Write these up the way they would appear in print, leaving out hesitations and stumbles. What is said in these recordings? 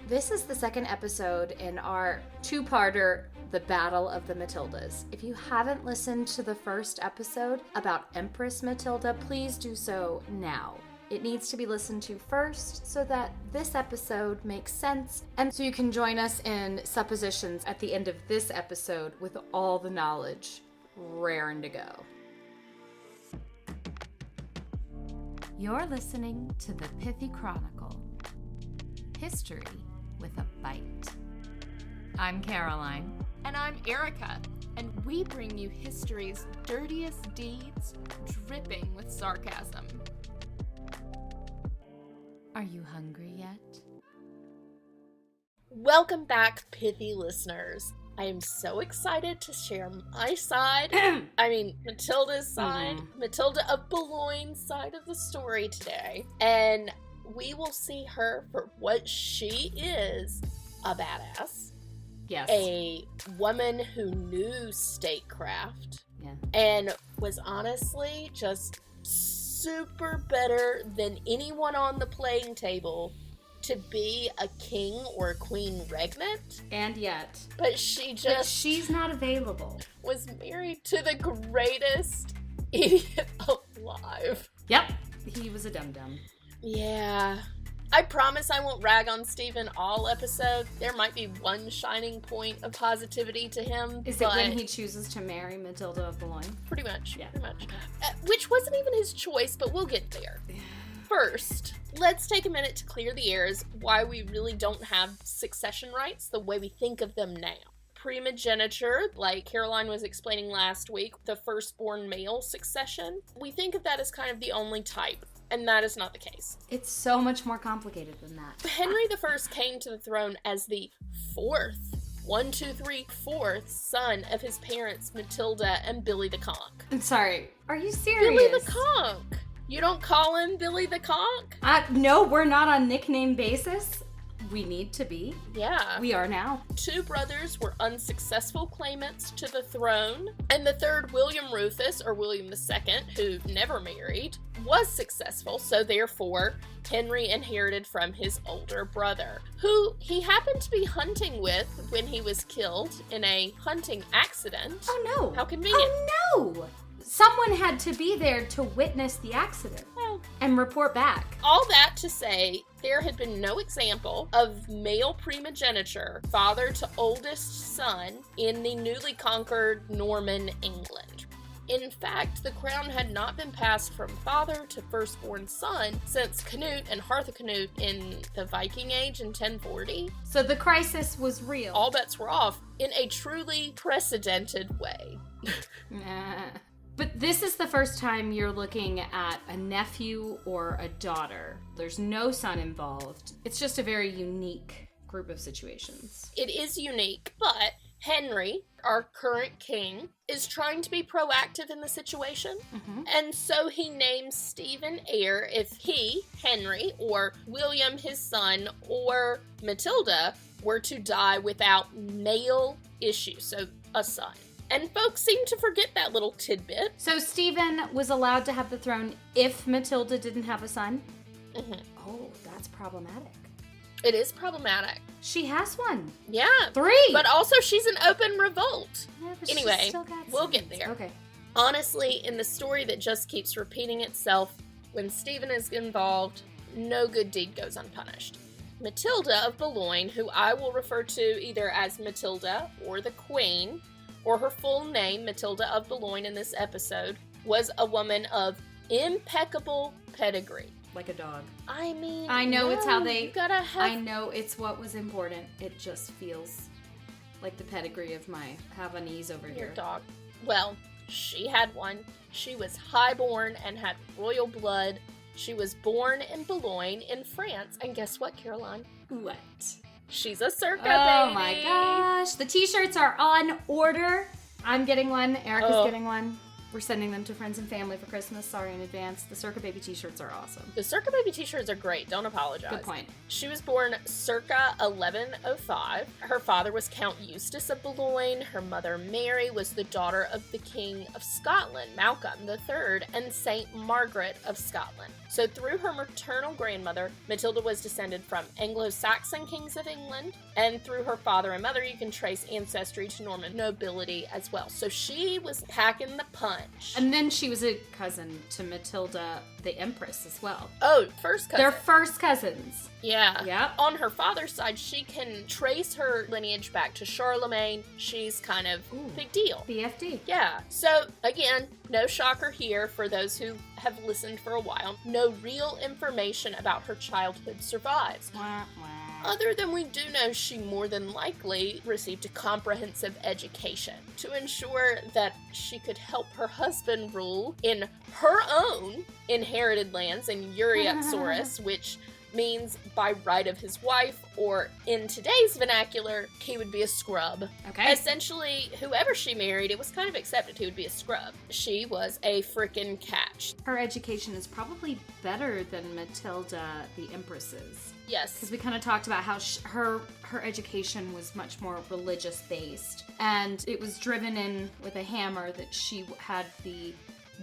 This is the second episode in our two-parter, The Battle of the Matildas. If you haven't listened to the first episode about Empress Matilda, please do so now. It needs to be listened to first so that this episode makes sense and so you can join us in suppositions at the end of this episode with all the knowledge raring to go. You're listening to the Pithy Chronicle. History with a bite. I'm Caroline. And I'm Erica, and we bring you history's dirtiest deeds, dripping with sarcasm. Are you hungry yet? Welcome back, Pithy listeners. I am so excited to share my side, Matilda's side, Matilda of Boulogn's side of the story today. And we will see her for what she is, a badass. Yes. A woman who knew statecraft. Yeah. And was honestly just super better than anyone on the playing table to be a king or a queen regnant. And yet. But she's not available. Was married to the greatest idiot alive. Yep. He was a dum-dum. Yeah. I promise I won't rag on Stephen all episode. There might be one shining point of positivity to him. Is it when he chooses to marry Matilda of Boulogne? Pretty much. Yeah. Pretty much. Which wasn't even his choice, but we'll get there. First, let's take a minute to clear the airs why we really don't have succession rights the way we think of them now. Primogeniture, like Caroline was explaining last week, the firstborn male succession, we think of that as kind of the only type. And that is not the case. It's so much more complicated than that. Henry I came to the throne as the fourth son of his parents, Matilda and Billy the Conk. I'm sorry. Are you serious? Billy the Conk! You don't call him Billy the Conk? No, we're not on nickname basis. We need to be. Yeah. We are now. Two brothers were unsuccessful claimants to the throne, and the third, William Rufus, or William II, who never married, was successful, so therefore Henry inherited from his older brother, who he happened to be hunting with when he was killed in a hunting accident. Oh no. How convenient. Oh no! Someone had to be there to witness the accident and report back. All that to say, there had been no example of male primogeniture, father to oldest son, in the newly conquered Norman England. In fact, the crown had not been passed from father to firstborn son since Canute and Harthacnut in the Viking Age in 1040. So the crisis was real. All bets were off in a truly precedented way. But this is the first time you're looking at a nephew or a daughter. There's no son involved. It's just a very unique group of situations. It is unique, but Henry, our current king, is trying to be proactive in the situation. Mm-hmm. And so he names Stephen heir if he, Henry, or William, his son, or Matilda were to die without male issue, so a son. And folks seem to forget that little tidbit. So Stephen was allowed to have the throne if Matilda didn't have a son? Mm-hmm. Oh, that's problematic. It is problematic. She has one. Yeah. 3. But also she's an open revolt. Yeah, but anyway, we'll get there. Okay. Honestly, in the story that just keeps repeating itself, when Stephen is involved, no good deed goes unpunished. Matilda of Boulogne, who I will refer to either as Matilda or the Queen, or her full name, Matilda of Boulogne in this episode, was a woman of impeccable pedigree. Like a dog. I mean, I know it's how they... gotta have... I know it's what was important. It just feels like the pedigree of my Havanese over Your here. dog. Well, she had one. She was highborn and had royal blood. She was born in Boulogne in France. And guess what, Caroline? What? She's a circa baby. Oh my gosh. The t-shirts are on order. I'm getting one. Erica's getting one. We're sending them to friends and family for Christmas. Sorry in advance. The Circa Baby t-shirts are awesome. The Circa Baby t-shirts are great. Don't apologize. Good point. She was born circa 1105. Her father was Count Eustace of Boulogne. Her mother, Mary, was the daughter of the King of Scotland, Malcolm III, and Saint Margaret of Scotland. So through her maternal grandmother, Matilda was descended from Anglo-Saxon kings of England, and through her father and mother, you can trace ancestry to Norman nobility as well. So she was packing the punch. And then she was a cousin to Matilda, the Empress, as well. Oh, first cousin. They're first cousins. Yeah. Yep. On her father's side, she can trace her lineage back to Charlemagne. She's kind of big deal. BFD. Yeah. So, again, no shocker here for those who have listened for a while. No real information about her childhood survives. Wah, wah. Other than we do know she more than likely received a comprehensive education to ensure that she could help her husband rule in her own inherited lands in Uriaxoris, which means by right of his wife, or in today's vernacular, he would be a scrub. Okay. Essentially, whoever she married, it was kind of accepted he would be a scrub. She was a frickin' catch. Her education is probably better than Matilda the Empress's. Yes. Because we kind of talked about how her education was much more religious based, and it was driven in with a hammer that she had the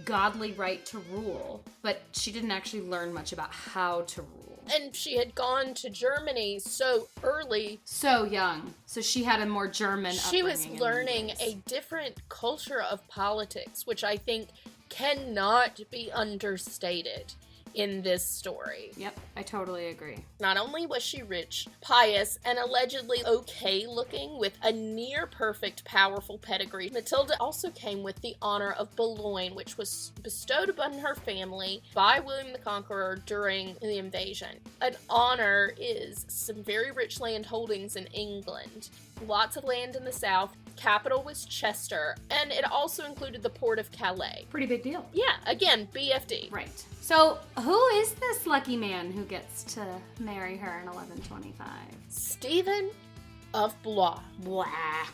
godly right to rule, but she didn't actually learn much about how to rule. And she had gone to Germany so early. So young. So she had a more German She was upbringing in learning ways. a different culture of politics, which I think cannot be understated in this story. Yep, I totally agree. Not only was she rich, pious, and allegedly okay looking with a near perfect powerful pedigree, Matilda also came with the honor of Boulogne, which was bestowed upon her family by William the Conqueror during the invasion. An honor is some very rich land holdings in England, lots of land in the south, capital was Chester, and it also included the port of Calais. Pretty big deal. Yeah, again, BFD. Right. So, who is this lucky man who gets to marry her in 1125? Stephen of Blois. Blah.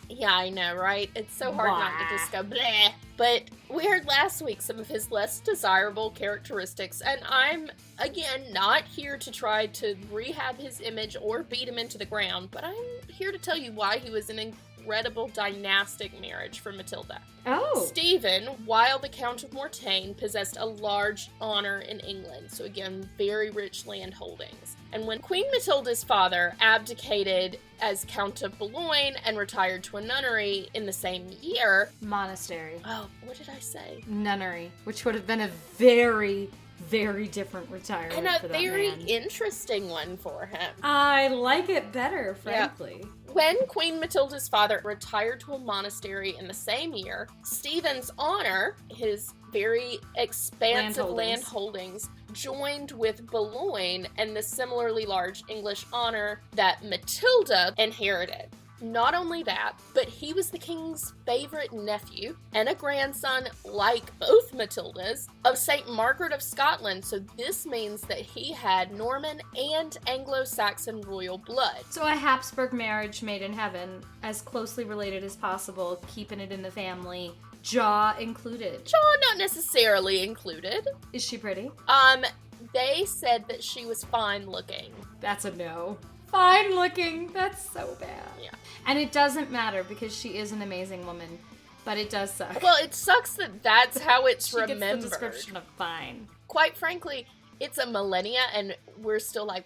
Yeah, I know, right? It's so hard not to just go bleh. But we heard last week some of his less desirable characteristics, and I'm, again, not here to try to rehab his image or beat him into the ground, but I'm here to tell you why he was an incredible dynastic marriage for Matilda. Oh. Stephen, while the Count of Mortain, possessed a large honor in England, so again, very rich land holdings. And when Queen Matilda's father abdicated as Count of Boulogne and retired to a nunnery in the same year... Monastery. Oh, what did I say? Nunnery, which would have been a very, very different retirement And a for that very man. interesting one for him. I like it better, frankly. When Queen Matilda's father retired to a monastery in the same year, Stephen's honor, his very expansive land holdings, joined with Boulogne and the similarly large English honor that Matilda inherited. Not only that, but he was the king's favorite nephew and a grandson, like both Matilda's, of Saint Margaret of Scotland, so this means that he had Norman and Anglo-Saxon royal blood. So a Habsburg marriage made in heaven, as closely related as possible, keeping it in the family, jaw included. Jaw not necessarily included. Is she pretty? They said that she was fine looking. That's a no. Fine looking. That's so bad. Yeah. And it doesn't matter because she is an amazing woman, but it does suck. Well, it sucks that that's how it's she remembered. gets the description of fine. Quite frankly, it's a millennia and we're still like,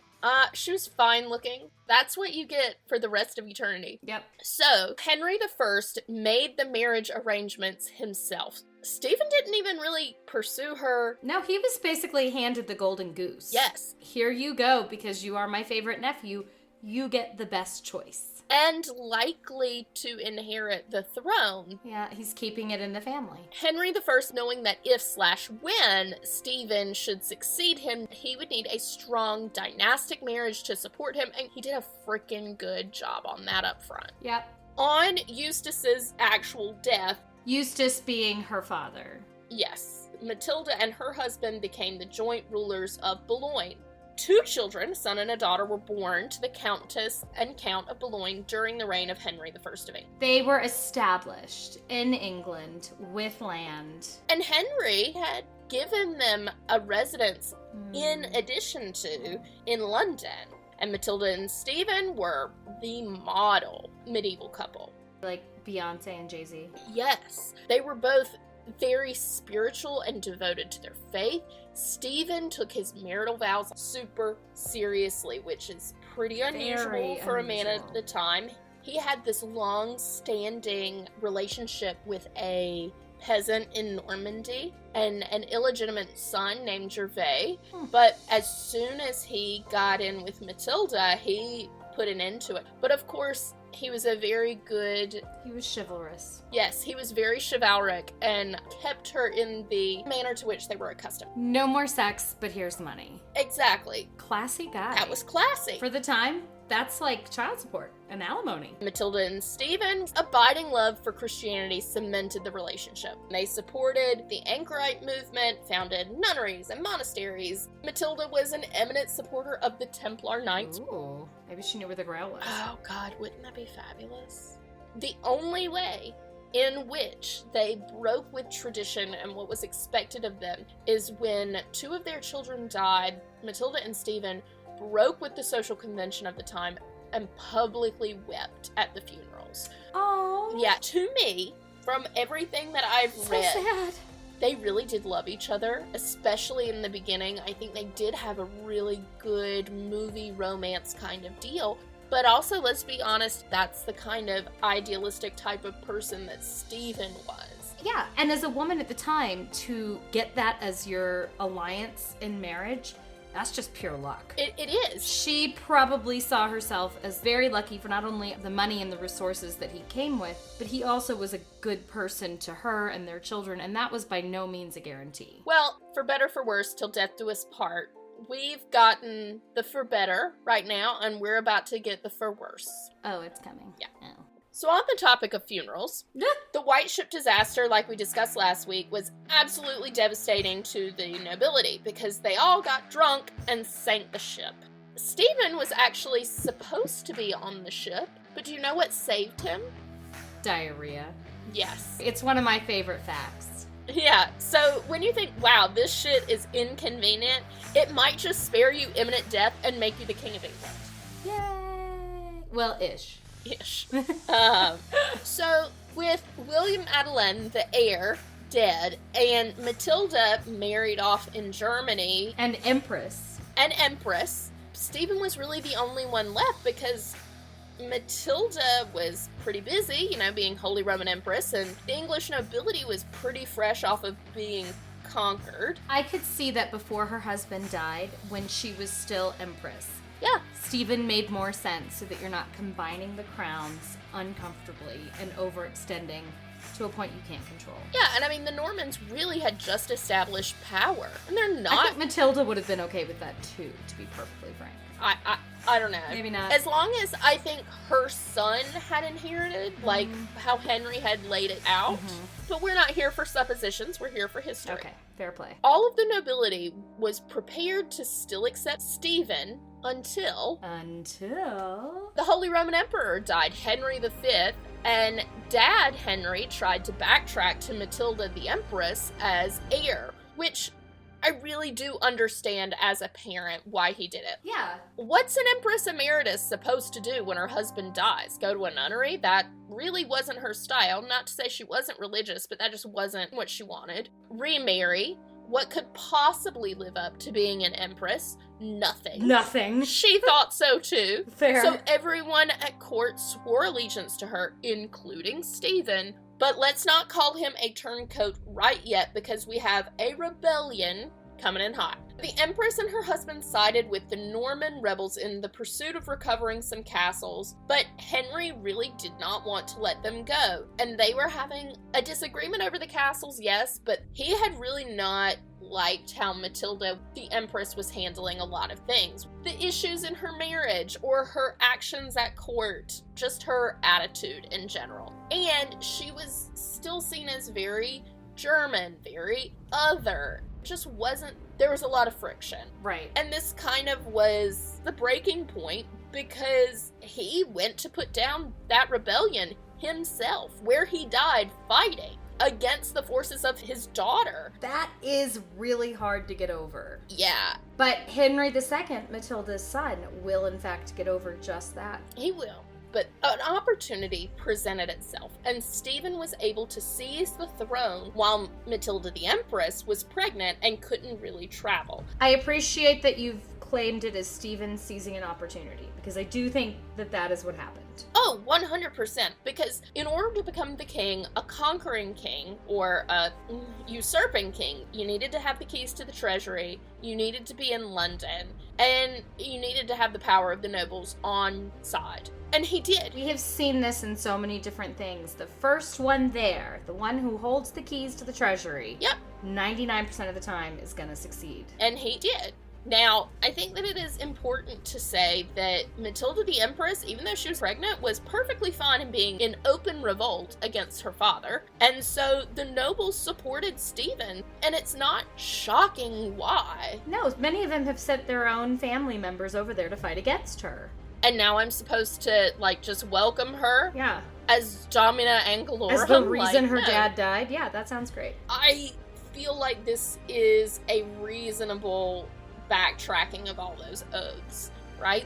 she was fine looking. That's what you get for the rest of eternity. Yep. So, Henry I made the marriage arrangements himself. Stephen didn't even really pursue her. No, he was basically handed the golden goose. Yes. Here you go, because you are my favorite nephew. You get the best choice. And likely to inherit the throne. Yeah, he's keeping it in the family. Henry I, knowing that if/when Stephen should succeed him, he would need a strong dynastic marriage to support him, and he did a freaking good job on that up front. Yep. On Eustace's actual death, Eustace being her father. yes, Matilda and her husband became the joint rulers of Boulogne. 2 children, a son and a daughter, were born to the Countess and Count of Boulogne during the reign of Henry I of England. They were established in England with land. And Henry had given them a residence in addition to in London. And Matilda and Stephen were the model medieval couple. Like Beyonce and Jay-Z. Yes, they were both very spiritual and devoted to their faith. Stephen took his marital vows super seriously, which is pretty unusual for a man at the time. He had this long-standing relationship with a peasant in Normandy and an illegitimate son named Gervais. But as soon as he got in with Matilda, he put an end to it. But of course, he was a very good... He was chivalrous. Yes, he was very chivalric and kept her in the manner to which they were accustomed. No more sex, but here's the money. Exactly. Classy guy. That was classy. For the time, that's like child support and alimony. Matilda and Stephen's abiding love for Christianity cemented the relationship. They supported the Anchorite movement, founded nunneries and monasteries. Matilda was an eminent supporter of the Templar Knights. Ooh, maybe she knew where the Grail was. Oh God, wouldn't that be fabulous? The only way in which they broke with tradition and what was expected of them is when 2 of their children died. Matilda and Stephen broke with the social convention of the time and publicly wept at the funerals. Oh. Yeah, to me, from everything that I've read, sad. they really did love each other, especially in the beginning. I think they did have a really good movie romance kind of deal. But also, let's be honest, that's the kind of idealistic type of person that Stephen was. Yeah, and as a woman at the time, to get that as your alliance in marriage, that's just pure luck. It is. She probably saw herself as very lucky for not only the money and the resources that he came with, but he also was a good person to her and their children, and that was by no means a guarantee. Well, for better for worse, till death do us part. We've gotten the for better right now, and we're about to get the for worse. Oh, it's coming. Yeah. Oh. So on the topic of funerals, the White Ship disaster, like we discussed last week, was absolutely devastating to the nobility because they all got drunk and sank the ship. Stephen was actually supposed to be on the ship, but do you know what saved him? Diarrhea. Yes. It's one of my favorite facts. Yeah, so when you think, wow, this shit is inconvenient, it might just spare you imminent death and make you the King of England. Yay! Well, ish. Ish. So, with William Adelin, the heir, dead, and Matilda married off in Germany, An empress. Stephen was really the only one left because Matilda was pretty busy, being Holy Roman Empress, and the English nobility was pretty fresh off of being conquered. I could see that before her husband died, when she was still empress. Yeah. Stephen made more sense so that you're not combining the crowns uncomfortably and overextending to a point you can't control. Yeah, and I mean, the Normans really had just established power, and they're not... I think Matilda would have been okay with that too, to be perfectly frank. I don't know. Maybe not. As long as I think her son had inherited, like how Henry had laid it out. But we're not here for suppositions, we're here for history. Okay, fair play. All of the nobility was prepared to still accept Stephen until the Holy Roman Emperor died, Henry V, and Dad Henry tried to backtrack to Matilda the Empress as heir, which I really do understand as a parent why he did it. Yeah. What's an Empress Emeritus supposed to do when her husband dies? Go to a nunnery? That really wasn't her style. Not to say she wasn't religious, but that just wasn't what she wanted. Remarry. What could possibly live up to being an empress? Nothing. She thought so too. Fair. So everyone at court swore allegiance to her, including Stephen. But let's not call him a turncoat right yet, because we have a rebellion coming in hot. The Empress and her husband sided with the Norman rebels in the pursuit of recovering some castles, but Henry really did not want to let them go, and they were having a disagreement over the castles, yes, but he had really not liked how Matilda, the Empress, was handling a lot of things. The issues in her marriage, or her actions at court, just her attitude in general. And she was still seen as very German, very other. just wasn't, there was a lot of friction. Right. And this kind of was the breaking point because he went to put down that rebellion himself, where he died fighting against the forces of his daughter. That is really hard to get over. Yeah. But Henry II, Matilda's son, will in fact get over just that. He will. But an opportunity presented itself, and Stephen was able to seize the throne while Matilda the Empress was pregnant and couldn't really travel. I appreciate that you've claimed it as Stephen seizing an opportunity, because I do think that that is what happened. Oh, 100%. Because in order to become the king, a conquering king, or a usurping king, you needed to have the keys to the treasury, you needed to be in London, and you needed to have the power of the nobles on side. And he did. We have seen this in so many different things. The first one there, the one who holds the keys to the treasury, Yep. 99% of the time is going to succeed. And he did. Now, I think that it is important to say that Matilda the Empress, even though she was pregnant, was perfectly fine in being in open revolt against her father. And so the nobles supported Stephen, and it's not shocking why. No, many of them have sent their own family members over there to fight against her. And now I'm supposed to, just welcome her Yeah. as Domina Angalorum. As the reason her no. dad died. Yeah, that sounds great. I feel like this is a reasonable backtracking of all those oaths, right?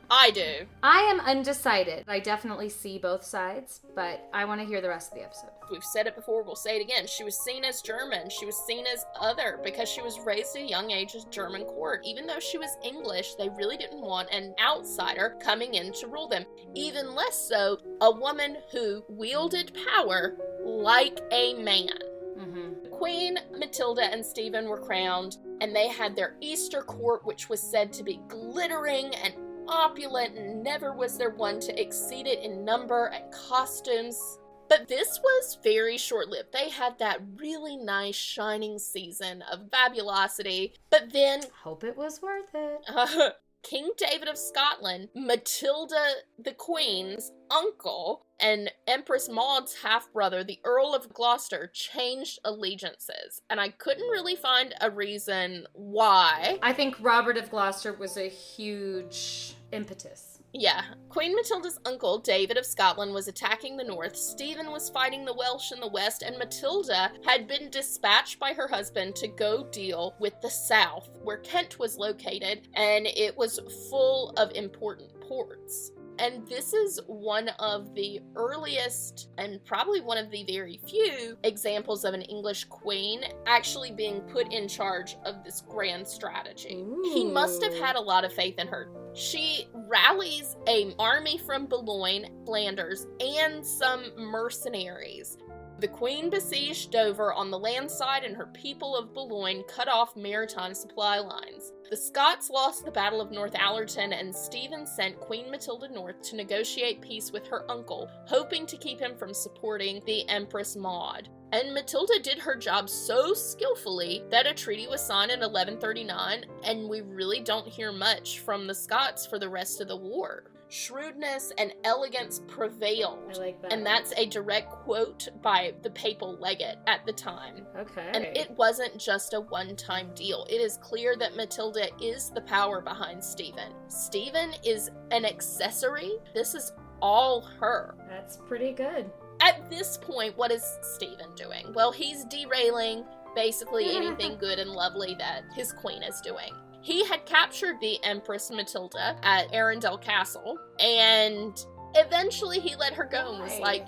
I do. I am undecided. I definitely see both sides, but I want to hear the rest of the episode. We've said it before, we'll say it again. She was seen as German. She was seen as other because she was raised at a young age as German court. Even though she was English, they really didn't want an outsider coming in to rule them. Even less so, a woman who wielded power like a man. Queen Matilda and Stephen were crowned, and they had their Easter court, which was said to be glittering and opulent, and never was there one to exceed it in number and costumes. But this was very short-lived. They had that really nice shining season of fabulosity, but then Hope it was worth it. King David of Scotland, Matilda the Queen's uncle, and Empress Maud's half-brother, the Earl of Gloucester, changed allegiances. And I couldn't really find a reason why. I think Robert of Gloucester was a huge impetus. Yeah. Queen Matilda's uncle, David of Scotland, was attacking the north, Stephen was fighting the Welsh in the west, and Matilda had been dispatched by her husband to go deal with the south, where Kent was located, and it was full of important ports. And this is one of the earliest, and probably one of the very few, examples of an English queen actually being put in charge of this grand strategy. Ooh. He must have had a lot of faith in her. She rallies an army from Boulogne, Flanders, and some mercenaries. The Queen besieged Dover on the land side, and her people of Boulogne cut off maritime supply lines. The Scots lost the Battle of North Allerton, and Stephen sent Queen Matilda north to negotiate peace with her uncle, hoping to keep him from supporting the Empress Maud. And Matilda did her job so skillfully that a treaty was signed in 1139, and we really don't hear much from the Scots for the rest of the war. Shrewdness and elegance prevailed. I like that. And that's a direct quote by the papal legate at the time. Okay. And it wasn't just a one-time deal. It is clear that Matilda is the power behind Stephen. Stephen is an accessory. This is all her. That's pretty good. At this point, what is Stephen doing? Well, he's derailing basically anything good and lovely that his queen is doing. He had captured the Empress Matilda at Arundel Castle, and eventually he let her go and was like,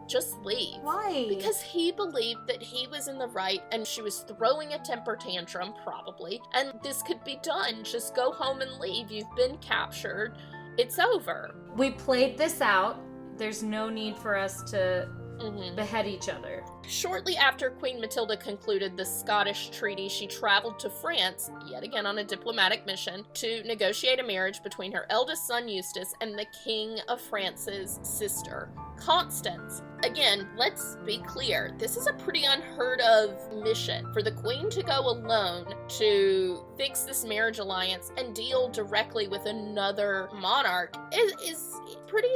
just leave. Why? Because he believed that he was in the right and she was throwing a temper tantrum, probably, and this could be done. Just go home and leave. You've been captured. It's over. We played this out. There's no need for us to behead each other. Shortly after Queen Matilda concluded the Scottish treaty, she traveled to France, yet again on a diplomatic mission, to negotiate a marriage between her eldest son Eustace and the King of France's sister, Constance. Again, let's be clear, this is a pretty unheard of mission. For the Queen to go alone to fix this marriage alliance and deal directly with another monarch is pretty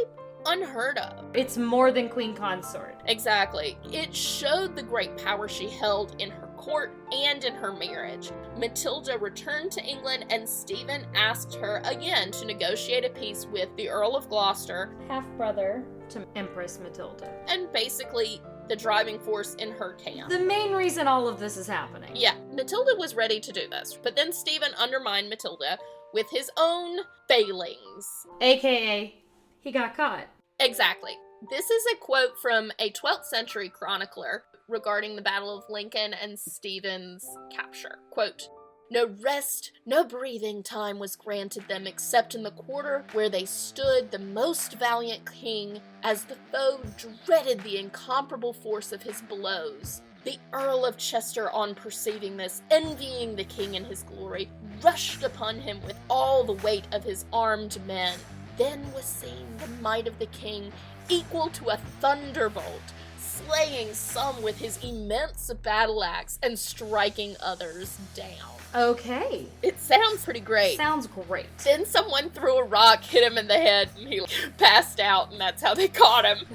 unheard of. It's more than queen consort. Exactly. It showed the great power she held in her court and in her marriage. Matilda returned to England, and Stephen asked her again to negotiate a peace with the Earl of Gloucester, half-brother to Empress Matilda. and basically the driving force in her camp. The main reason all of this is happening. Yeah, Matilda was ready to do this, but then Stephen undermined Matilda with his own failings. AKA, he got caught. Exactly. This is a quote from a 12th century chronicler regarding the Battle of Lincoln and Stephen's capture. Quote, "No rest, no breathing time was granted them except in the quarter where they stood the most valiant king, as the foe dreaded the incomparable force of his blows. The Earl of Chester, on perceiving this, envying the king in his glory, rushed upon him with all the weight of his armed men. Then was seen the might of the king equal to a thunderbolt, slaying some with his immense battle axe and striking others down." Okay. It sounds pretty great. Sounds great. Then someone threw a rock, hit him in the head, and he passed out, and that's how they caught him.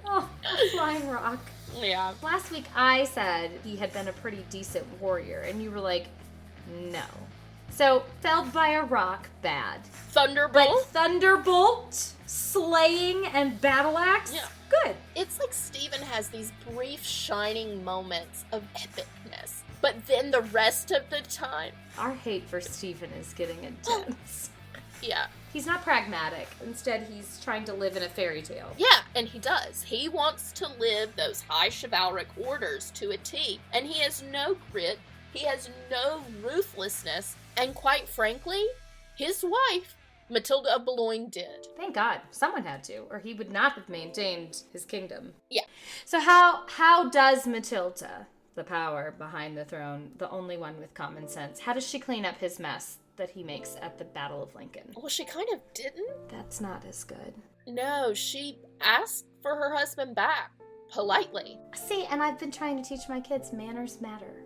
Oh, a flying rock. Yeah. Last week I said he had been a pretty decent warrior, and you were like, no. So, felled by a rock, bad. But Thunderbolt? Thunderbolt, slaying, and battle axe, Yeah. good. It's like Stephen has these brief, shining moments of epicness, but then the rest of the time, Our hate for Stephen is getting intense. yeah. He's not pragmatic. Instead, he's trying to live in a fairy tale. Yeah, and he does. He wants to live those high chivalric orders to a T, and he has no grit, he has no ruthlessness, and quite frankly, his wife, Matilda of Boulogne, did. Thank God. Someone had to, or he would not have maintained his kingdom. Yeah. So how does Matilda, the power behind the throne, the only one with common sense, how does she clean up his mess that he makes at the Battle of Lincoln? Well, she kind of didn't. That's not as good. No, she asked for her husband back, politely. See, and I've been trying to teach my kids manners matter.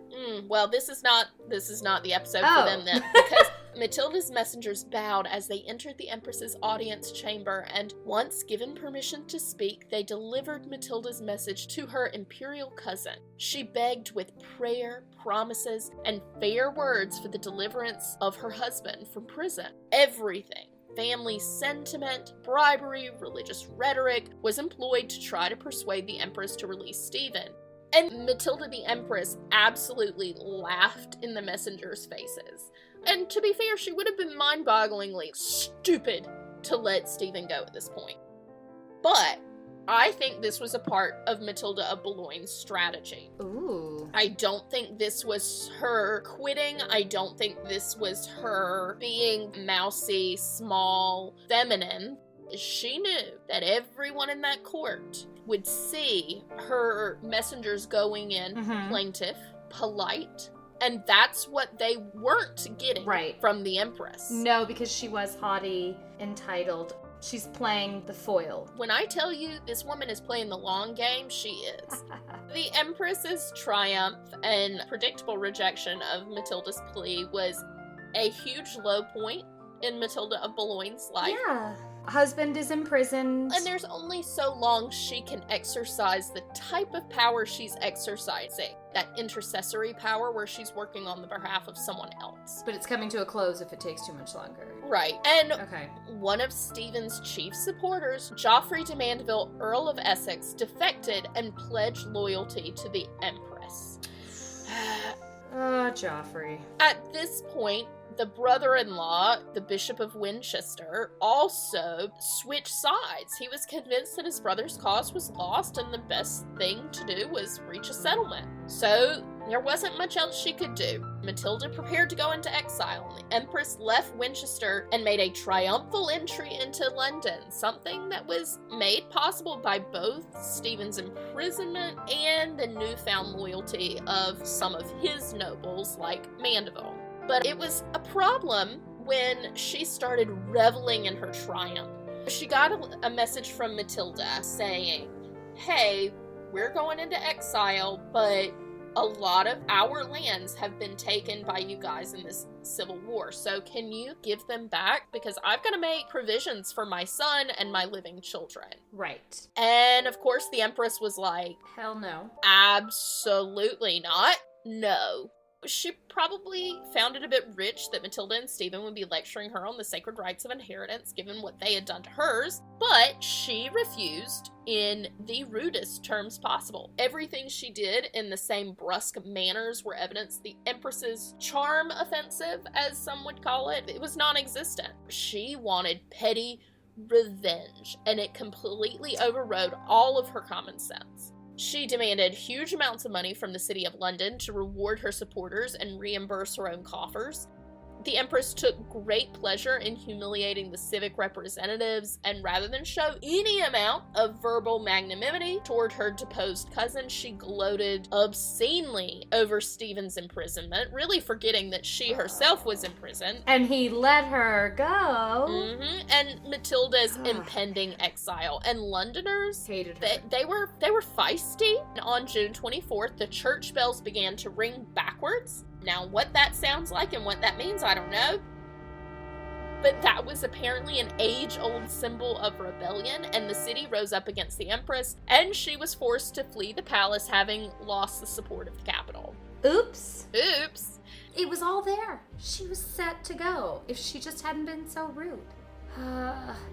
Well, this is not the episode Oh. for them then, because Matilda's messengers bowed as they entered the Empress's audience chamber, and once given permission to speak, they delivered Matilda's message to her imperial cousin. She begged with prayer, promises, and fair words for the deliverance of her husband from prison. Everything, family sentiment, bribery, religious rhetoric, was employed to try to persuade the Empress to release Stephen. And Matilda the Empress absolutely laughed in the messengers' faces. And to be fair, she would have been mind-bogglingly stupid to let Stephen go at this point. But I think this was a part of Matilda of Boulogne's strategy. Ooh. I don't think this was her quitting. I don't think this was her being mousy, small, feminine. She knew that everyone in that court would see her messengers going in plaintive, polite, and that's what they weren't getting from the Empress. No, because she was haughty, entitled. She's playing the foil. When I tell you this woman is playing the long game, she is. The Empress's triumph and predictable rejection of Matilda's plea was a huge low point in Matilda of Boulogne's life. Yeah. Husband is imprisoned. And there's only so long she can exercise the type of power she's exercising. That intercessory power where she's working on the behalf of someone else. But it's coming to a close if it takes too much longer. Right. And Okay. one of Stephen's chief supporters, Geoffrey de Mandeville, Earl of Essex, defected and pledged loyalty to the Empress. Oh, Joffrey. At this point, the brother-in-law, the Bishop of Winchester, also switched sides. He was convinced that his brother's cause was lost and the best thing to do was reach a settlement. So there wasn't much else she could do. Matilda prepared to go into exile, and the Empress left Winchester and made a triumphal entry into London, something that was made possible by both Stephen's imprisonment and the newfound loyalty of some of his nobles like Mandeville. But it was a problem when she started reveling in her triumph. She got a message from Matilda saying, hey, we're going into exile, but a lot of our lands have been taken by you guys in this civil war. So can you give them back? Because I've got to make provisions for my son and my living children. Right. And of course the Empress was like, hell no. absolutely not. No. She probably found it a bit rich that Matilda and Stephen would be lecturing her on the sacred rights of inheritance given what they had done to hers, but she refused in the rudest terms possible. Everything she did in the same brusque manners were evidence the Empress's charm offensive, as some would call it. It was non-existent. She wanted petty revenge, and it completely overrode all of her common sense. She demanded huge amounts of money from the City of London to reward her supporters and reimburse her own coffers. The Empress took great pleasure in humiliating the civic representatives, and rather than show any amount of verbal magnanimity toward her deposed cousin, she gloated obscenely over Stephen's imprisonment, really forgetting that she herself was imprisoned. And he let her go. And Matilda's impending exile. And Londoners Hated her. They were feisty. And on June 24th, the church bells began to ring backwards. Now, what that sounds like and what that means, I don't know. But that was apparently an age-old symbol of rebellion, and the city rose up against the Empress, and she was forced to flee the palace, having lost the support of the capital. Oops. Oops. It was all there. She was set to go if she just hadn't been so rude.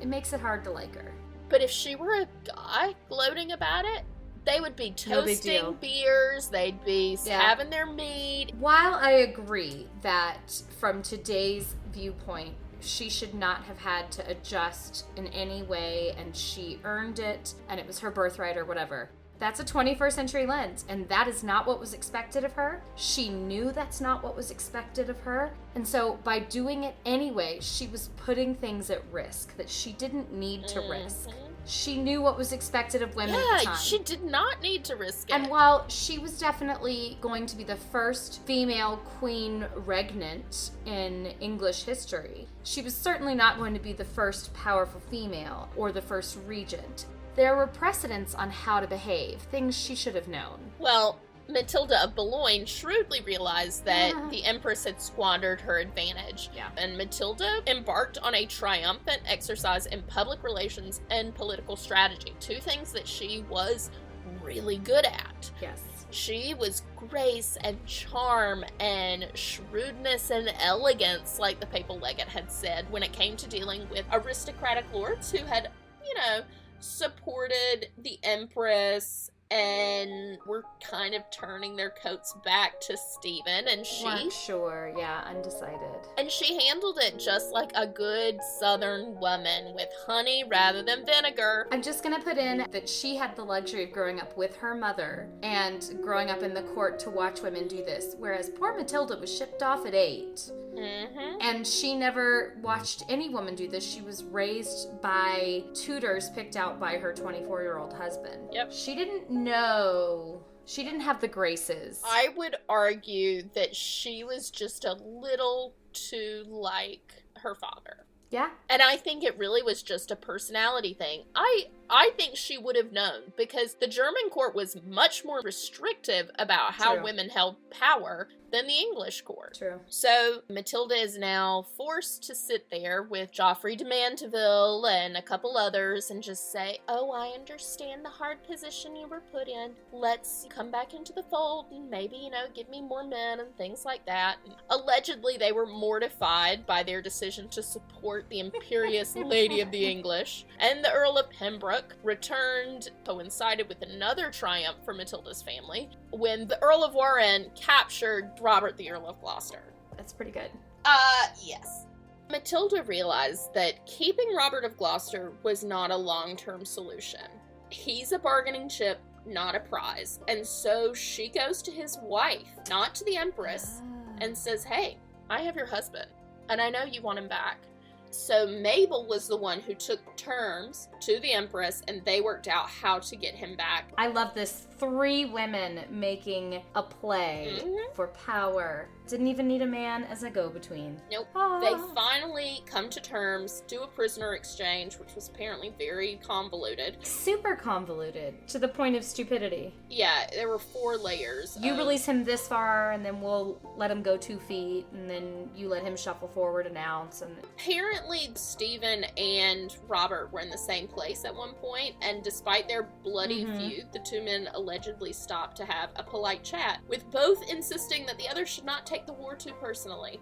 It makes it hard to like her. But if she were a guy gloating about it, they would be toasting beers, they'd be having their mead. While I agree that from today's viewpoint, she should not have had to adjust in any way, and she earned it, and it was her birthright or whatever. That's a 21st century lens, and that is not what was expected of her. She knew that's not what was expected of her, and so by doing it anyway, she was putting things at risk that she didn't need to risk. She knew what was expected of women at the time. She did not need to risk it. And while she was definitely going to be the first female queen regnant in English history, she was certainly not going to be the first powerful female or the first regent. There were precedents on how to behave, things she should have known. Well, Matilda of Boulogne shrewdly realized that the Empress had squandered her advantage. And Matilda embarked on a triumphant exercise in public relations and political strategy, two things that she was really good at. Yes. She was grace and charm and shrewdness and elegance, like the papal legate had said, when it came to dealing with aristocratic lords who had, supported the Empress and were kind of turning their coats back to Stephen, and she weren't sure, undecided. And she handled it just like a good Southern woman, with honey rather than vinegar. I'm just gonna put in that she had the luxury of growing up with her mother and growing up in the court to watch women do this, whereas poor Matilda was shipped off at 8. And she never watched any woman do this. She was raised by tutors picked out by her 24-year-old husband. Yep. She didn't know. She didn't have the graces. I would argue that she was just a little too like her father. Yeah. And I think it really was just a personality thing. I think she would have known, because the German court was much more restrictive about how women held power than the English court. True. So Matilda is now forced to sit there with Joffrey de Mandeville and a couple others and just say, oh, I understand the hard position you were put in. Let's come back into the fold and maybe, give me more men and things like that. And allegedly, they were mortified by their decision to support the imperious Lady of the English. And the Earl of Pembroke returned, coincided with another triumph for Matilda's family, when the Earl of Warenne captured Robert the Earl of Gloucester. That's pretty good. Yes. Matilda realized that keeping Robert of Gloucester was not a long-term solution. He's a bargaining chip, not a prize. And so she goes to his wife, not to the Empress, and says, hey, I have your husband, and I know you want him back. So Mabel was the one who took terms to the Empress, and they worked out how to get him back. I love this. 3 women making a play for power Didn't even need a man as a go-between. Nope. Aww. They finally come to terms, do a prisoner exchange, which was apparently very convoluted. Super convoluted, to the point of stupidity. Yeah, there were 4 layers. You release him this far, and then we'll let him go 2 feet, and then you let him shuffle forward an ounce. And apparently, Stephen and Robert were in the same place at one point, and despite their bloody feud, the 2 men allegedly stopped to have a polite chat, with both insisting that the other should not take the war too personally.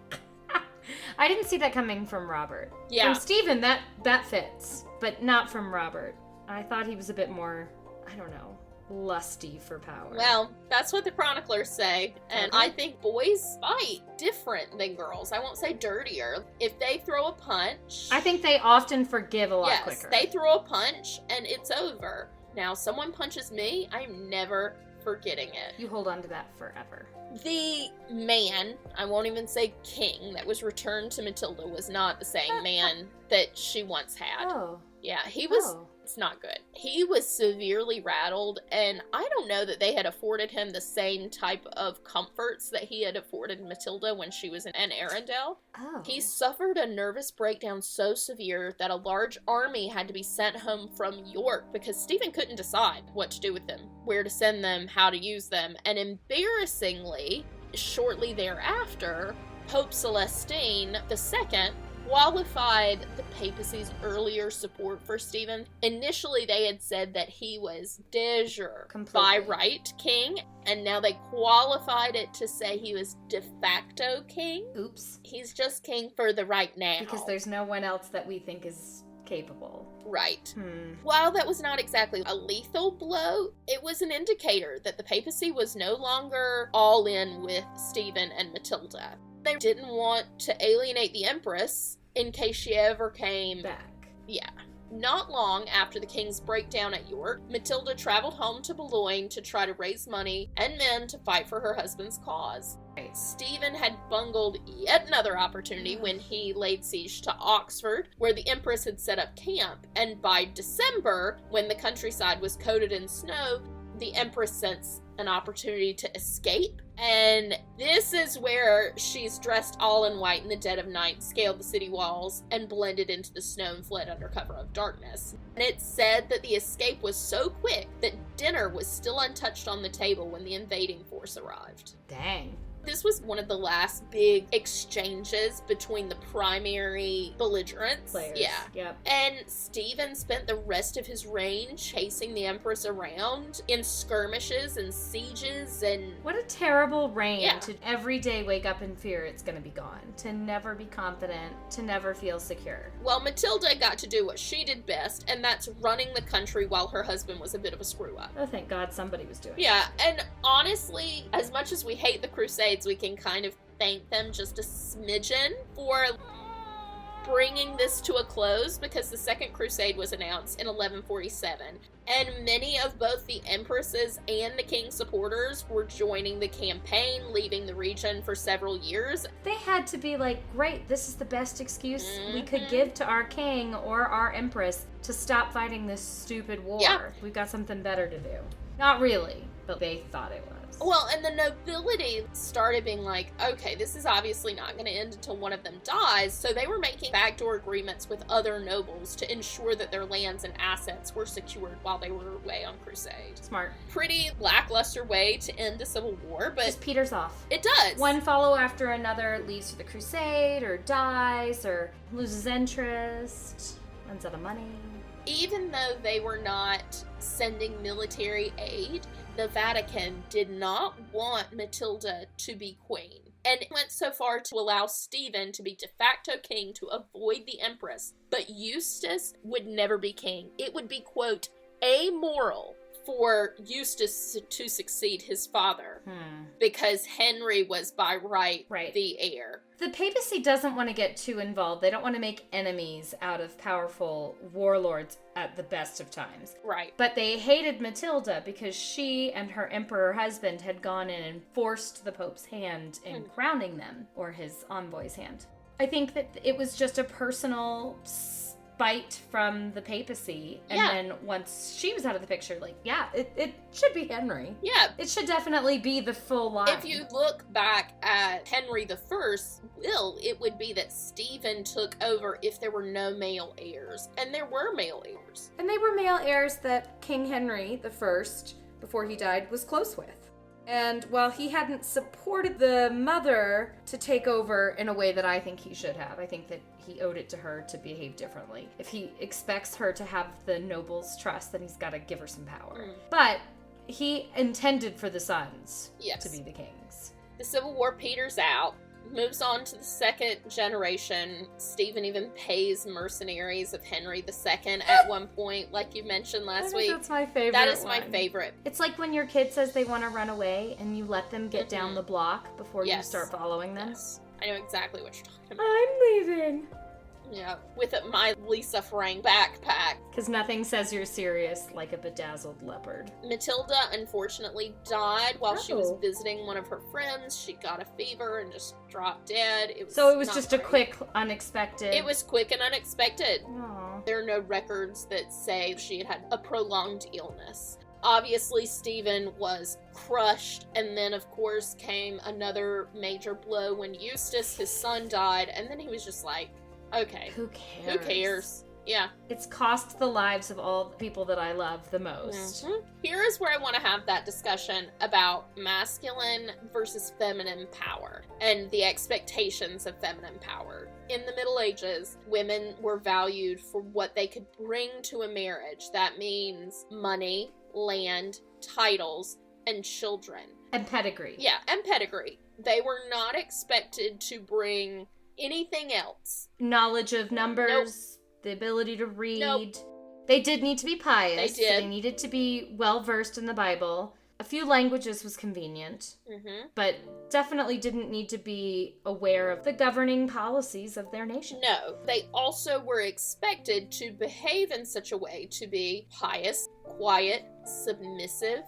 I didn't see that coming from Robert. Yeah. From Stephen, that fits, but not from Robert. I thought he was a bit more, I don't know, lusty for power. Well, that's what the chroniclers say, and Okay. I think boys fight different than girls. I won't say dirtier. If they throw a punch... I think they often forgive a lot quicker. Yes, they throw a punch, and it's over. Now, someone punches me, I'm never forgetting it. You hold on to that forever. The man, I won't even say king, that was returned to Matilda was not the same man that she once had. Oh. Yeah, he was... Oh. It's not good. He was severely rattled, and I don't know that they had afforded him the same type of comforts that he had afforded Matilda when she was in Arundel. Oh. He suffered a nervous breakdown so severe that a large army had to be sent home from York because Stephen couldn't decide what to do with them, where to send them, how to use them, and embarrassingly, shortly thereafter, Pope Celestine II qualified the papacy's earlier support for Stephen. Initially, they had said that he was de jure, by right king, and now they qualified it to say he was de facto king. Oops. He's just king for the right now. Because there's no one else that we think is capable. Right. Hmm. While that was not exactly a lethal blow, it was an indicator that the papacy was no longer all in with Stephen and Matilda. They didn't want to alienate the Empress in case she ever came Back. Yeah. Not long after the king's breakdown at York, Matilda traveled home to Boulogne to try to raise money and men to fight for her husband's cause. Right. Stephen had bungled yet another opportunity when he laid siege to Oxford, where the Empress had set up camp, and by December, when the countryside was coated in snow, the Empress sensed an opportunity to escape, and this is where she's dressed all in white in the dead of night, scaled the city walls, and blended into the snow and fled under cover of darkness. And it's said that the escape was so quick that dinner was still untouched on the table when the invading force arrived. Dang. This was one of the last big exchanges between the primary belligerents. Players. Yeah. Yep. And Stephen spent the rest of his reign chasing the Empress around in skirmishes and sieges and... What a terrible reign Yeah. to every day wake up in fear it's going to be gone. To never be confident. To never feel secure. Well, Matilda got to do what she did best, and that's running the country while her husband was a bit of a screw-up. Oh, thank God somebody was doing it. Yeah, and honestly, as much as we hate the Crusades, we can kind of thank them just a smidgen for bringing this to a close, because the Second Crusade was announced in 1147, and many of both the Empresses and the King's supporters were joining the campaign, leaving the region for several years. They had to be like, great, this is the best excuse we could Mhm. give to our king or our empress to stop fighting this stupid war. Yeah. We've got something better to do. Not really, but they thought it was. Well, and the nobility started being like, okay, this is obviously not going to end until one of them dies, so they were making backdoor agreements with other nobles to ensure that their lands and assets were secured while they were away on crusade. Smart. Pretty lackluster way to end a civil war, but Just peters off. it does. One follow after another leaves for the crusade, or dies, or loses interest, runs out of money. Even though they were not sending military aid, the Vatican did not want Matilda to be queen, and went so far to allow Stephen to be de facto king to avoid the Empress. But Eustace would never be king. It would be, quote, amoral for Eustace to succeed his father, because Henry was by right the heir. The papacy doesn't want to get too involved. They don't want to make enemies out of powerful warlords at the best of times. Right. But they hated Matilda because she and her emperor husband had gone in and forced the Pope's hand in crowning them, or his envoy's hand. I think that it was just a personal bite from the papacy. And Yeah. then once she was out of the picture, like, yeah, it should be Henry. Yeah. It should definitely be the full line. If you look back at Henry I's will, it would be that Stephen took over if there were no male heirs. And there were male heirs. And they were male heirs that King Henry I, before he died, was close with. And while he hadn't supported the mother to take over in a way that I think he should have, I think that he owed it to her to behave differently. If he expects her to have the nobles' trust, then he's got to give her some power. But he intended for the sons Yes. to be the kings. The Civil War peters out, moves on to the second generation. Stephen even pays mercenaries of Henry II at one point, like you mentioned I last think week. that's my favorite That is my one. favorite. It's like when your kid says they want to run away and you let them get down the block before you Yes. start following them. Yes. I know exactly what you're talking about. I'm leaving. Yeah, with my Lisa Frang backpack. Because nothing says you're serious like a bedazzled leopard. Matilda unfortunately died while she was Oh. visiting one of her friends. She got a fever and just dropped dead. So it was not just a great. quick, unexpected. It was quick and unexpected. Aw. There are no records that say she had had a prolonged illness. Obviously, Stephen was crushed, and then, of course, came another major blow when Eustace, his son, died, and then he was just like, okay, Who cares? who cares? Yeah. It's cost the lives of all the people that I love the most. Mhm. Here is where I want to have that discussion about masculine versus feminine power and the expectations of feminine power. In the Middle Ages, women were valued for what they could bring to a marriage. That means money, land, titles, and children. And pedigree. Yeah, and pedigree. They were not expected to bring anything else. Knowledge of numbers, the ability to read. Nope. They did need to be pious. They did. They needed to be well versed in the Bible. A few languages was convenient, but definitely didn't need to be aware of the governing policies of their nation. No, they also were expected to behave in such a way to be pious, quiet, submissive,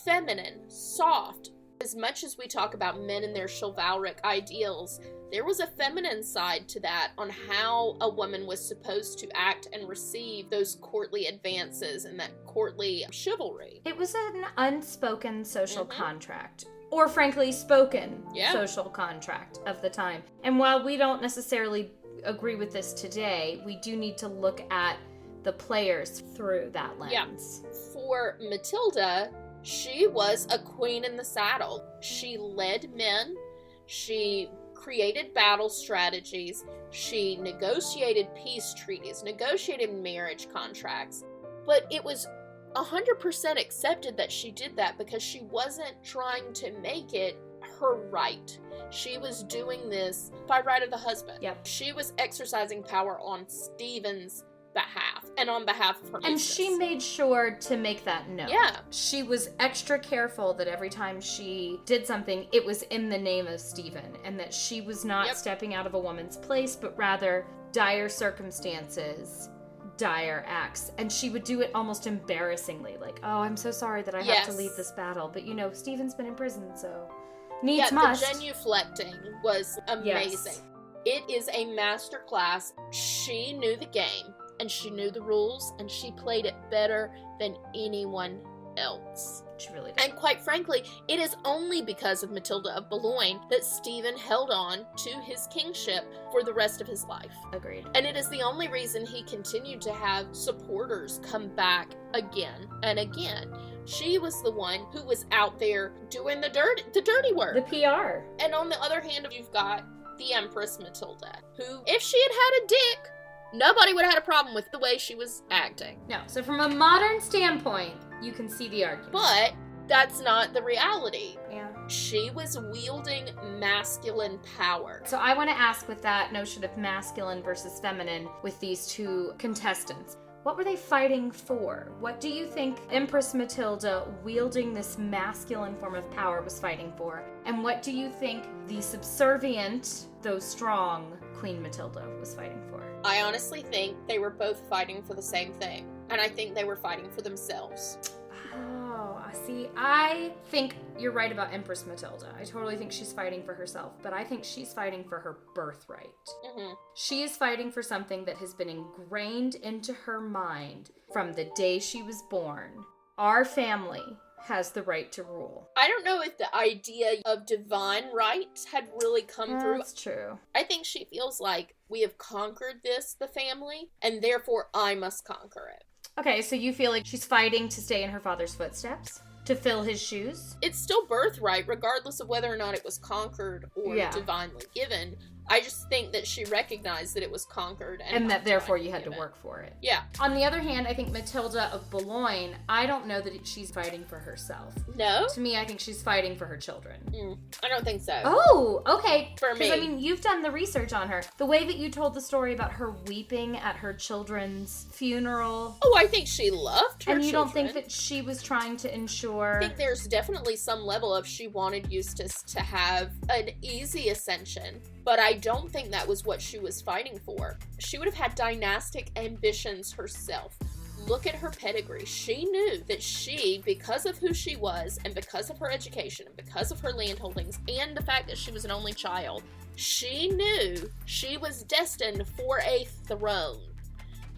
feminine, soft. As much as we talk about men and their chivalric ideals, there was a feminine side to that on how a woman was supposed to act and receive those courtly advances and that courtly chivalry. It was an unspoken social Mhm. contract. Or frankly, spoken Yeah. social contract of the time. And while we don't necessarily agree with this today, we do need to look at the players through that lens. For Matilda, she was a queen in the saddle. She led men, she created battle strategies, she negotiated peace treaties, negotiated marriage contracts, but it was 100% accepted that she did that because she wasn't trying to make it her right. She was doing this by right of the husband. Yep. She was exercising power on Stephen's behalf and on behalf of her And mistress. she made sure to make that known. Yeah. She was extra careful that every time she did something, it was in the name of Stephen, and that she was not Yep. stepping out of a woman's place, but rather dire circumstances, dire acts. And she would do it almost embarrassingly, like, oh, I'm so sorry that I have to Yes. leave this battle, but Stephen's been in prison, so needs Yeah, must. the genuflecting was amazing. It is a masterclass. She knew the game, and she knew the rules, and she played it better than anyone else. She really did. And quite frankly, it is only because of Matilda of Boulogne that Stephen held on to his kingship for the rest of his life. Agreed. And it is the only reason he continued to have supporters come back again and again. She was the one who was out there doing the dirty work. The PR. And on the other hand, you've got the Empress Matilda, who, if she had had a dick, nobody would have had a problem with the way she was acting. No, so from a modern standpoint, you can see the argument. But that's not the reality. Yeah. She was wielding masculine power. So I want to ask, with that notion of masculine versus feminine with these two contestants, what were they fighting for? What do you think Empress Matilda, wielding this masculine form of power, was fighting for? And what do you think the subservient, though strong, Queen Matilda was fighting for? I honestly think they were both fighting for the same thing. And I think they were fighting for themselves. Oh, See, I think you're right about Empress Matilda. I totally think she's fighting for herself, but I think she's fighting for her birthright. Mm-hmm. She is fighting for something that has been ingrained into her mind from the day she was born. Our family has the right to rule. I don't know if the idea of divine right had really come through. That's true. I think she feels like we have conquered this, the family, and therefore I must conquer it. Okay, so you feel like she's fighting to stay in her father's footsteps? To fill his shoes? It's still birthright, regardless of whether or not it was conquered or divinely given. I just think that she recognized that it was conquered. And that therefore you had to work for it. Yeah. On the other hand, I think Matilda of Boulogne, I don't know that she's fighting for herself. No? To me, I think she's fighting for her children. I don't think so. Oh, okay. For me. Because, I mean, you've done the research on her. The way that you told the story about her weeping at her children's funeral. Oh, I think she loved her And you children. don't think that she was trying to ensure... I think there's definitely some level of she wanted Eustace to have an easy ascension, but I don't think that was what she was fighting for. She would have had dynastic ambitions herself. Look at her pedigree. She knew that she, because of who she was, and because of her education, and because of her landholdings, and the fact that she was an only child, she knew she was destined for a throne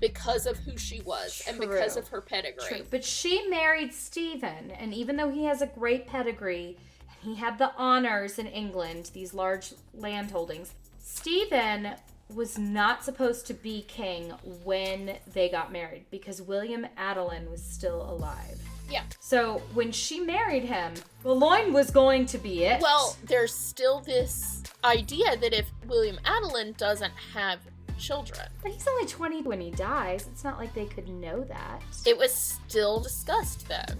because of who she was and because of her pedigree. True. But she married Stephen, and even though he has a great pedigree, and he had the honors in England, these large landholdings, Stephen was not supposed to be king when they got married because William Adelin was still alive. Yeah. So when she married him, Boulogne was going to be it. Well, there's still this idea that if William Adelin doesn't have children. But he's only 20 when he dies. It's not like they could know that. It was still discussed, though.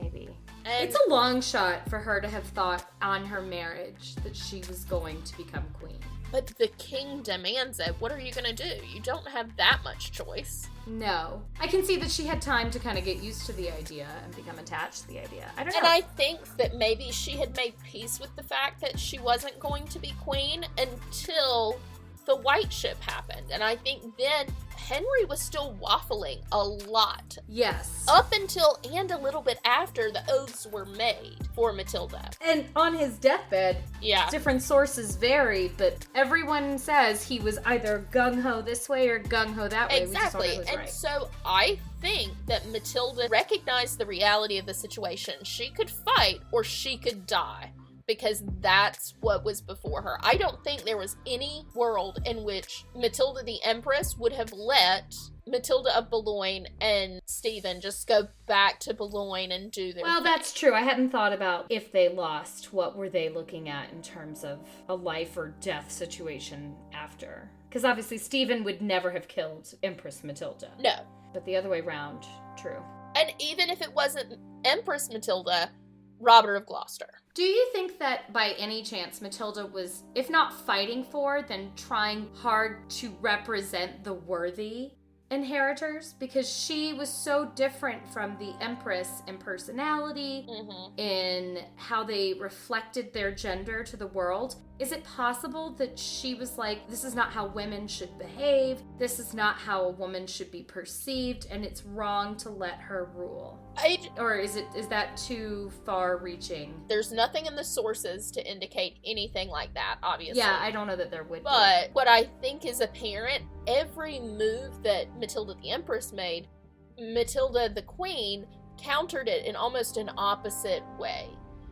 Maybe. And It's a long shot for her to have thought on her marriage that she was going to become queen. But the king demands it. What are you going to do? You don't have that much choice. No. I can see that she had time to kind of get used to the idea and become attached to the idea. I don't know. And I think that maybe she had made peace with the fact that she wasn't going to be queen until the White Ship happened. And I think then Henry was still waffling a lot. Yes. Up until and a little bit after the oaths were made for Matilda. And on his deathbed, Yeah. different sources vary, but everyone says he was either gung-ho this way or gung-ho that way. Exactly. We just don't know who's And right. so I think that Matilda recognized the reality of the situation. She could fight or she could die, because that's what was before her. I don't think there was any world in which Matilda the Empress would have let Matilda of Boulogne and Stephen just go back to Boulogne and do their Well, thing. that's true. I hadn't thought about if they lost, what were they looking at in terms of a life or death situation after. Because obviously Stephen would never have killed Empress Matilda. No. But the other way round, true. And even if it wasn't Empress Matilda, Robert of Gloucester. Do you think that by any chance Matilda was, if not fighting for, then trying hard to represent the worthy inheritors? Because she was so different from the Empress in personality, in how they reflected their gender to the world. Is it possible that she was like, this is not how women should behave, this is not how a woman should be perceived, and it's wrong to let her rule? Or is that too far reaching? There's nothing in the sources to indicate anything like that, obviously. Yeah, I don't know that there would be. But what I think is apparent, every move that Matilda the Empress made, Matilda the Queen countered it in almost an opposite way.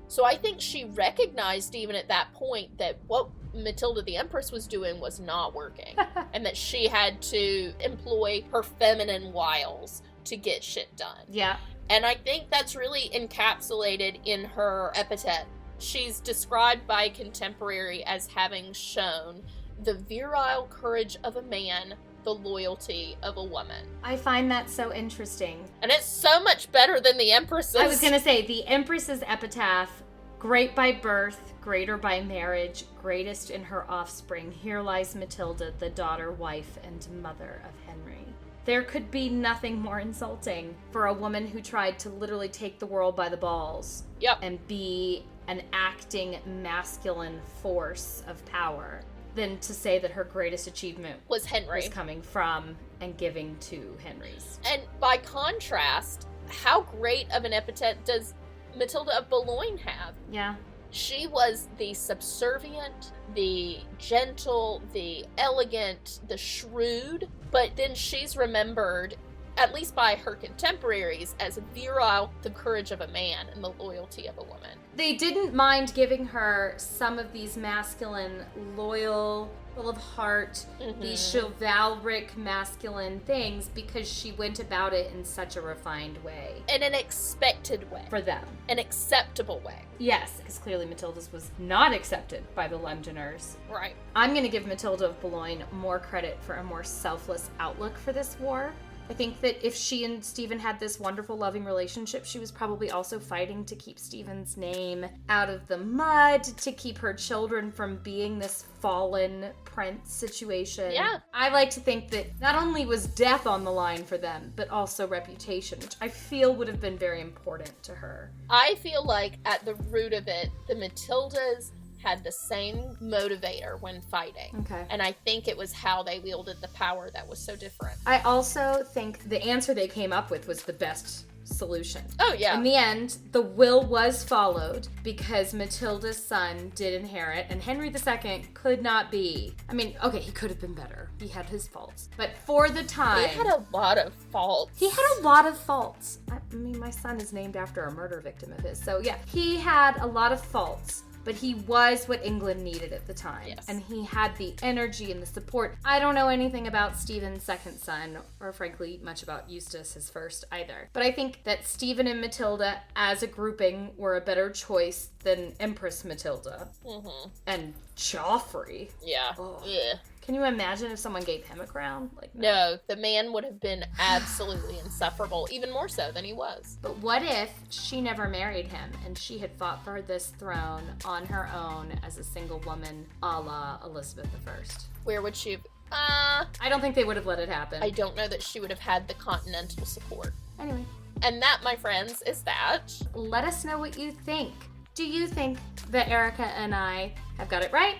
So I think she recognized even at that point that what Matilda the Empress was doing was not working. And that she had to employ her feminine wiles to get shit done. Yeah. And I think that's really encapsulated in her epithet. She's described by a contemporary as having shown the virile courage of a man, the loyalty of a woman. I find that so interesting. And it's so much better than the Empress's. I was going to say, the Empress's epitaph, great by birth, greater by marriage, greatest in her offspring, here lies Matilda, the daughter, wife, and mother of Henry. There could be nothing more insulting for a woman who tried to literally take the world by the balls. Yep. And be an acting masculine force of power than to say that her greatest achievement was Henry. was coming from and giving to Henry's. And by contrast, how great of an epithet does Matilda of Boulogne have? Yeah. She was the subservient, the gentle, the elegant, the shrewd, but then she's remembered, at least by her contemporaries, as virile, the courage of a man and the loyalty of a woman. They didn't mind giving her some of these masculine, loyal, full of heart, these chivalric masculine things because she went about it in such a refined way. In an expected way. For them. An acceptable way. Yes, because clearly Matilda's was not accepted by the Londoners. Right. I'm going to give Matilda of Boulogne more credit for a more selfless outlook for this war. I think that if she and Stephen had this wonderful, loving relationship, she was probably also fighting to keep Stephen's name out of the mud, to keep her children from being this fallen prince situation. Yeah. I like to think that not only was death on the line for them, but also reputation, which I feel would have been very important to her. I feel like at the root of it, the Matildas had the same motivator when fighting. Okay. And I think it was how they wielded the power that was so different. I also think the answer they came up with was the best solution. Oh, yeah. In the end, the will was followed because Matilda's son did inherit, and Henry II could not be. I mean, okay, he could have been better. He had his faults. But for the time... He had a lot of faults. He had a lot of faults. I mean, my son is named after a murder victim of his. So, yeah, he had a lot of faults. But he was what England needed at the time. Yes. And he had the energy and the support. I don't know anything about Stephen's second son, or frankly, much about Eustace, his first, either. But I think that Stephen and Matilda, as a grouping, were a better choice than Empress Matilda. And Joffrey. Yeah. Oh. Yeah. Can you imagine if someone gave him a crown? Like, No, the man would have been absolutely insufferable, even more so than he was. But what if she never married him and she had fought for this throne on her own as a single woman, a la Elizabeth I? Where would she have... I don't think they would have let it happen. I don't know that she would have had the continental support. Anyway. And that, my friends, is that. Let us know what you think. Do you think that Erica and I have got it right?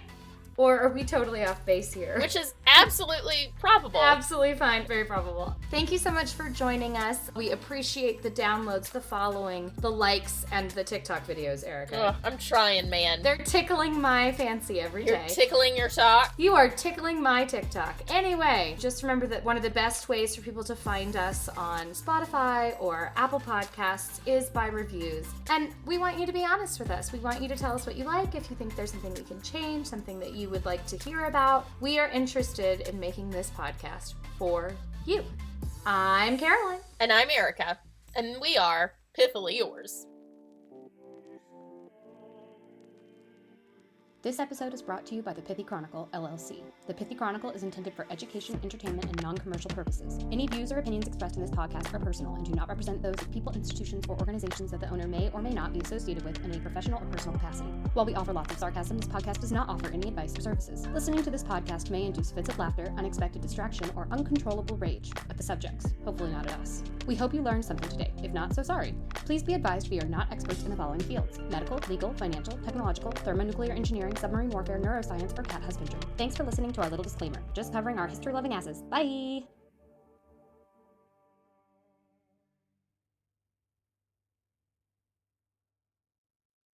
Or are we totally off base here? Which is absolutely probable. Absolutely fine. Very probable. Thank you so much for joining us. We appreciate the downloads, the following, the likes, and the TikTok videos, Erica. Ugh, I'm trying, man. They're tickling my fancy every day. You're tickling your sock. You are tickling my TikTok. Anyway, just remember that one of the best ways for people to find us on Spotify or Apple Podcasts is by reviews. And we want you to be honest with us. We want you to tell us what you like, if you think there's something we can change, something that you would like to hear about. We are interested in making this podcast for you. I'm Caroline. And I'm Erica. And we are Pithily Yours. This episode is brought to you by the Pithy Chronicle, LLC. The Pithy Chronicle is intended for education, entertainment, and non-commercial purposes. Any views or opinions expressed in this podcast are personal and do not represent those of people, institutions, or organizations that the owner may or may not be associated with in a professional or personal capacity. While we offer lots of sarcasm, this podcast does not offer any advice or services. Listening to this podcast may induce fits of laughter, unexpected distraction, or uncontrollable rage at the subjects, hopefully not at us. We hope you learned something today. If not, so sorry. Please be advised we are not experts in the following fields: medical, legal, financial, technological, thermonuclear engineering, submarine warfare, neuroscience, or cat husbandry. Thanks for listening to our little disclaimer. Just covering our history-loving asses. Bye!